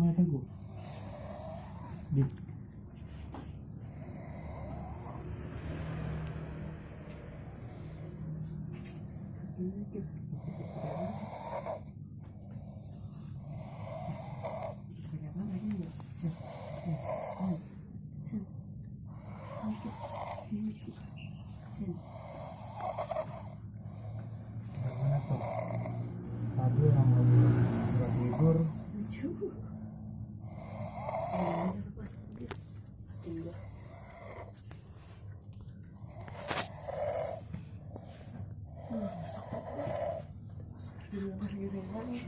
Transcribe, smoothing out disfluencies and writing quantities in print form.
mana Teguh? Di mana tuh? Tadi orang lagi nggak tidur. Pas lagi sehat nih.